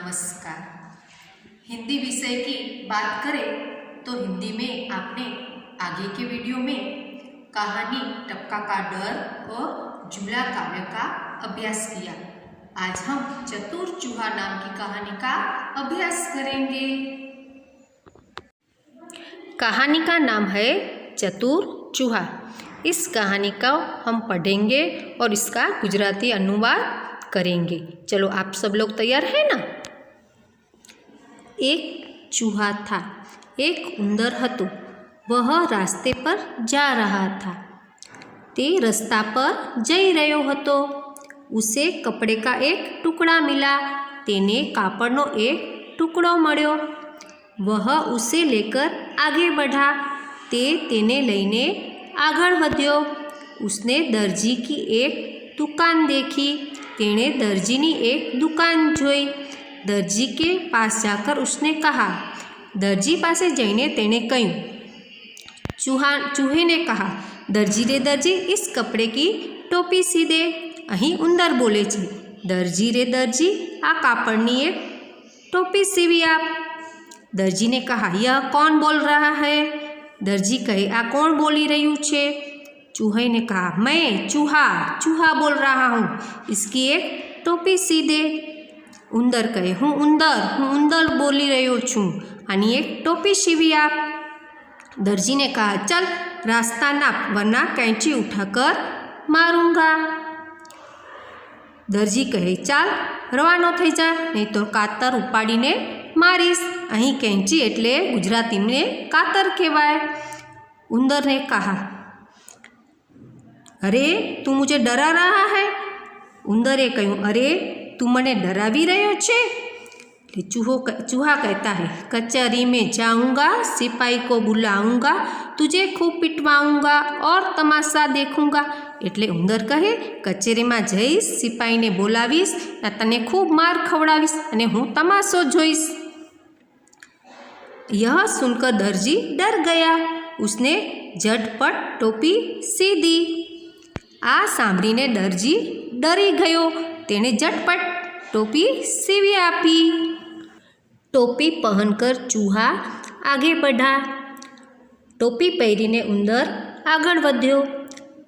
नमस्कार। हिंदी विषय की बात करें तो हिंदी में आपने आगे के वीडियो में कहानी टपका का डर और झूला काव्य का अभ्यास किया। आज हम चतुर चूहा नाम की कहानी का अभ्यास करेंगे। कहानी का नाम है चतुर चूहा। इस कहानी का हम पढ़ेंगे और इसका गुजराती अनुवाद करेंगे। चलो आप सब लोग तैयार हैं ना। एक चूहा था, एक उंदर हतो। वह रास्ते पर जा रहा था। ते रस्ता पर जई रह्यो हतो। उसे कपड़े का एक टुकड़ा मिला। तेने कापड़नो एक टुकड़ो मळ्यो। वह उसे लेकर आगे बढ़ा। तेने लईने आगळ वध्यो। उसने दर्जी की एक दुकान देखी। तेने दर्जीनी एक दुकान जोई। दर्जी के पास जाकर उसने कहा। दर्जी पासे जईने तेने कह्युं। चूहे ने कहा, दर्जी रे दर्जी, इस कपड़े की टोपी सी दे। अहीं उंदर बोले छे, दर्जी रे दर्जी, आ कापड़नी एक टोपी सीवी आप। दर्जी ने कहा, यह कौन बोल रहा है? दर्जी कहे, आ कौन बोली रह्यु छे? चूहे ने कहा, मैं चूहा बोल रहा हूँ, इसकी एक टोपी सी दे। उंदर कहे, हूँ उंदर बोली रह्यो छूँ, आनी एक टोपी सीवी आप। दर्जी ने कहा, चल रास्ता नाप, वरना कैंची उठाकर मारूंगा। दर्जी कहे, चाल रवानो थई जा, नहीं तो कातर उपाड़ीने मारीश। अहीं कैंची एटले गुजराती में कातर कहेवाय। उंदर ने कहा, अरे तू मुझे डरा रहा है? उंदरे कहूँ, अरे तू मने डरावी रह्यो छे? चूहा कहता है, कचहरी में जाऊंगा, सिपाही को बुलाऊंगा, तुझे खूब पिटवाऊंगा और तमाशा देखूंगा। एटले उंदर कहे, कचेरी में जईश, सिपाही ने बोलावीश, तने खूब मार खवड़ावीश अने हूँ तमाशो जोईश। यह सुनकर दर्जी डर गया। उसने झटपट टोपी सी दी। आ सांभळीने दर्जी डरी गयो। तेने झटपट टोपी सीवी आपी। टोपी पहनकर चूहा आगे बढ़ा। टोपी पहरीने उंदर आगळ वध्यो।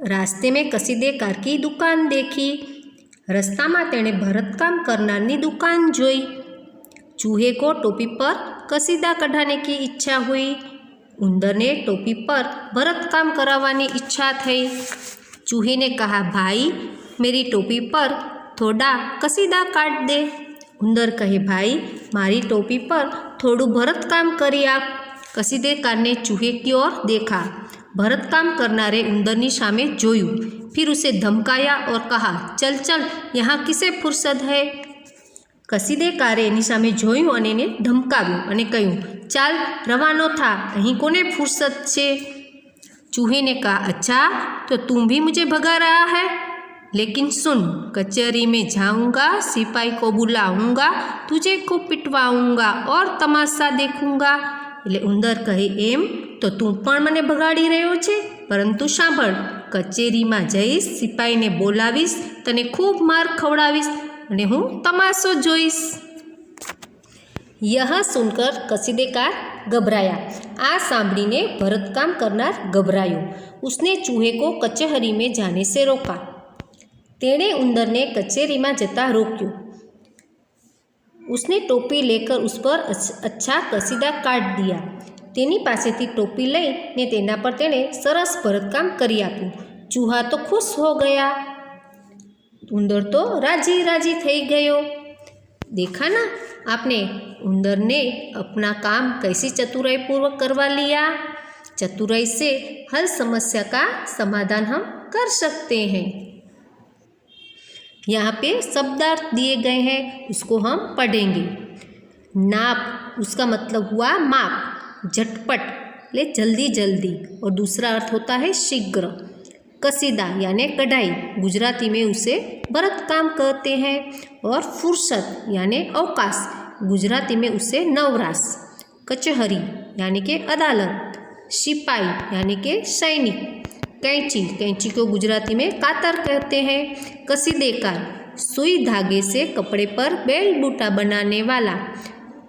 रास्ते में कसीदेकार की दुकान देखी। रस्ता में तेने भरतकाम करनारनी दुकान जोई। चूहे को टोपी पर कसीदा कढ़ाने की इच्छा हुई। उंदर ने टोपी पर भरतकाम करावવાની इच्छा थई। चूहे ने कहा, भाई मेरी टोपी पर थोड़ा कसीदा काट दे। उंदर कहे, भाई मारी टोपी पर थोड़ू भरतकाम करी आप। कसीदेकार ने चूहे की ओर देखा। भरतकाम करनारे उंदरनी सामे जोયું। फिर उसे धमकाया और कहा, चल चल, यहाँ किसे फुर्सत है? कसीदेकारे एनी सामे जोયું અને એને ધમકાવ્યો અને કહ્યું, ચાલ રવાનો થા, અહીં કોને ફુરસત છે? चूहे ने कहा, अच्छा तो तुम भी मुझे भगा रहा है? लेकिन सुन, कचहरी में जाऊंगा, सिपाही को बुलाऊंगा, तुझे खूब पिटवाऊंगा और तमाशा देखूंगा। એટલે ઉંદર કહે, એમ તો તું પણ મને ભગાડી રહ્યો છે? પરંતુ સાંભળ, કચેરીમાં જઈશ, સિપાહીને બોલાવીશ, તને ખૂબ માર ખવડાવીશ અને હું તમાશો જોઈશ। यह सुनकर कसीदेकार घबराया। आ सांभळीने भरतकाम करनार घबरायो। उसने चूहे को कचहरी में जाने से रोका। तेणे उंदर ने कचेरी में जता रोक्यो। उसने टोपी लेकर उस पर अच्छा कसीदा काट दिया। तेनी पासेथी टोपी लईने तेना पर तेणे सरस भरतकाम करी आप्युं। चूहा तो खुश हो गया। उंदर तो राजी राजी थई गयो। देखा ना आपने, उंदर ने अपना काम कैसी चतुराई पूर्वक करवा लिया। चतुराई से हर समस्या का समाधान हम कर सकते हैं। यहाँ पे शब्दार्थ दिए गए हैं, उसको हम पढ़ेंगे। नाप, उसका मतलब हुआ माप, झटपट ले जल्दी जल्दी, और दूसरा अर्थ होता है शीघ्र। कसीदा यानी कढ़ाई, गुजराती में उसे भरतकाम कहते हैं। और फुर्सत यानी अवकाश, गुजराती में उसे नवराश। कचहरी यानी कि अदालत। सिपाही यानी कि सैनिक। कैंची को गुजराती में कातर कहते हैं। कसीदेकार सुई धागे से कपड़े पर बेल बूटा बनाने वाला।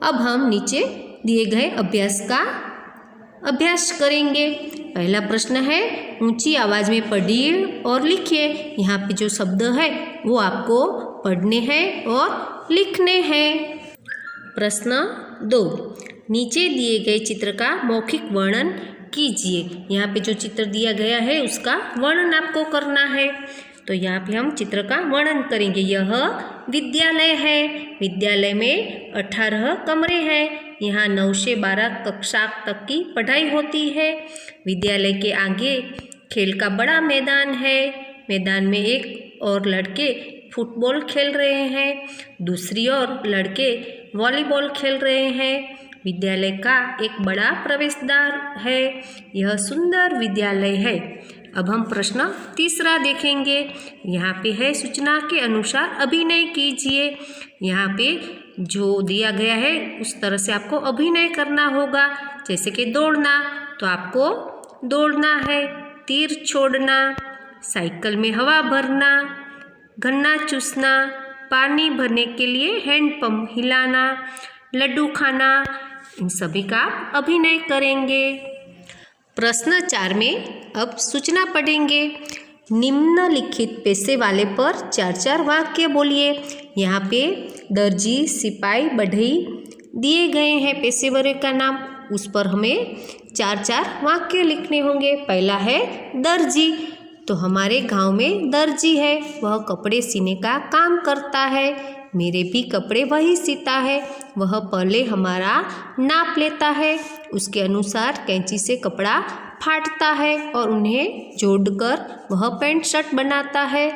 अब हम नीचे दिए गए अभ्यास का अभ्यास करेंगे। पहला प्रश्न है, ऊंची आवाज़ में पढ़िए और लिखिए। यहाँ पे जो शब्द है वो आपको पढ़ने हैं और लिखने हैं। प्रश्न 2, नीचे दिए गए चित्र का मौखिक वर्णन कीजिए। यहाँ पे जो चित्र दिया गया है उसका वर्णन आपको करना है। तो यहाँ पे हम चित्र का वर्णन करेंगे। यह विद्यालय है। विद्यालय में 18 कमरे हैं। यहाँ 9 से 12 कक्षा तक की पढ़ाई होती है। विद्यालय के आगे खेल का बड़ा मैदान है। मैदान में एक और लड़के फुटबॉल खेल रहे हैं, दूसरी ओर लड़के वॉलीबॉल खेल रहे हैं। विद्यालय का एक बड़ा प्रवेशद्वार है। यह सुंदर विद्यालय है। अब हम प्रश्न 3 देखेंगे। यहाँ पे है, सूचना के अनुसार अभिनय कीजिए। यहाँ पे जो दिया गया है उस तरह से आपको अभिनय करना होगा। जैसे कि दौड़ना, तो आपको दौड़ना है। तीर छोड़ना, साइकिल में हवा भरना, गन्ना चूसना, पानी भरने के लिए हैंडपंप हिलाना, लड्डू खाना, इन सभी का आप अभिनय करेंगे। प्रश्न 4 में अब सूचना पढ़ेंगे। निम्नलिखित पैसे वाले पर 4-4 वाक्य बोलिए। यहाँ पे दर्जी, सिपाही, बढ़ई दिए गए हैं पेशेवरों का नाम। उस पर हमें 4-4 वाक्य लिखने होंगे। पहला है दर्जी। तो हमारे गांव में दर्जी है, वह कपड़े सीने का काम करता है। मेरे भी कपड़े वही सीता है। वह पहले हमारा नाप लेता है, उसके अनुसार कैंची से कपड़ा फाड़ता है और उन्हें जोड़कर वह पैंट शर्ट बनाता है।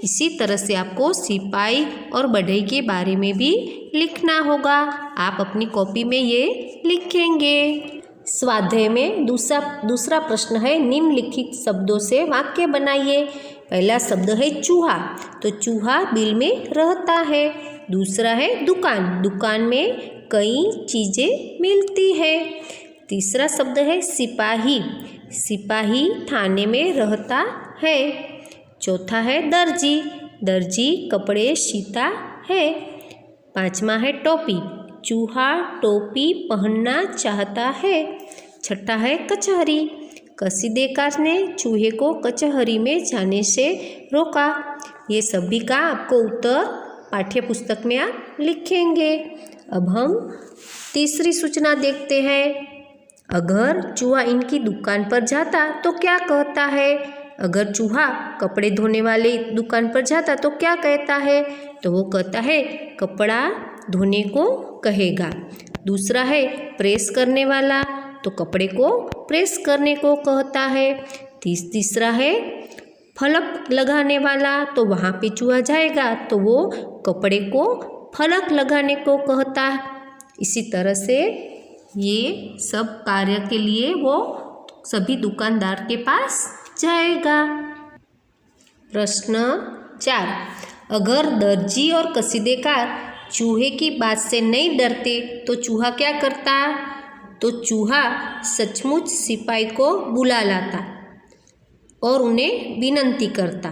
इसी तरह से आपको सिपाही और बढ़ई के बारे में भी लिखना होगा। आप अपनी कॉपी में ये लिखेंगे। स्वाध्याय में दूसरा प्रश्न है, निम्नलिखित शब्दों से वाक्य बनाइए। पहला शब्द है चूहा। तो चूहा बिल में रहता है। दूसरा है दुकान। दुकान में कई चीज़ें मिलती है। तीसरा शब्द है सिपाही। सिपाही थाने में रहता है। चौथा है दर्जी। दर्जी कपड़े सीता है। पांचवा है टोपी। चूहा टोपी पहनना चाहता है। छठा है कचहरी। कसीदेकार ने चूहे को कचहरी में जाने से रोका। ये सभी का आपको उत्तर पाठ्य पुस्तक में आप लिखेंगे। अब हम तीसरी सूचना देखते हैं। अगर चूहा इनकी दुकान पर जाता तो क्या कहता है? अगर चूहा कपड़े धोने वाले दुकान पर जाता तो क्या कहता है? तो वो कहता है कपड़ा धोने को कहेगा। दूसरा है प्रेस करने वाला, तो कपड़े को प्रेस करने को कहता है। तीसरा है फलक लगाने वाला, तो वहाँ पे चूहा जाएगा तो वो कपड़े को फलक लगाने को कहता है। इसी तरह से ये सब कार्य के लिए वो सभी दुकानदार के पास जाएगा। प्रश्न 4, अगर दर्जी और कसीदेकार चूहे की बात से नहीं डरते तो चूहा क्या करता? तो चूहा सचमुच सिपाही को बुला लाता और उन्हें विनती करता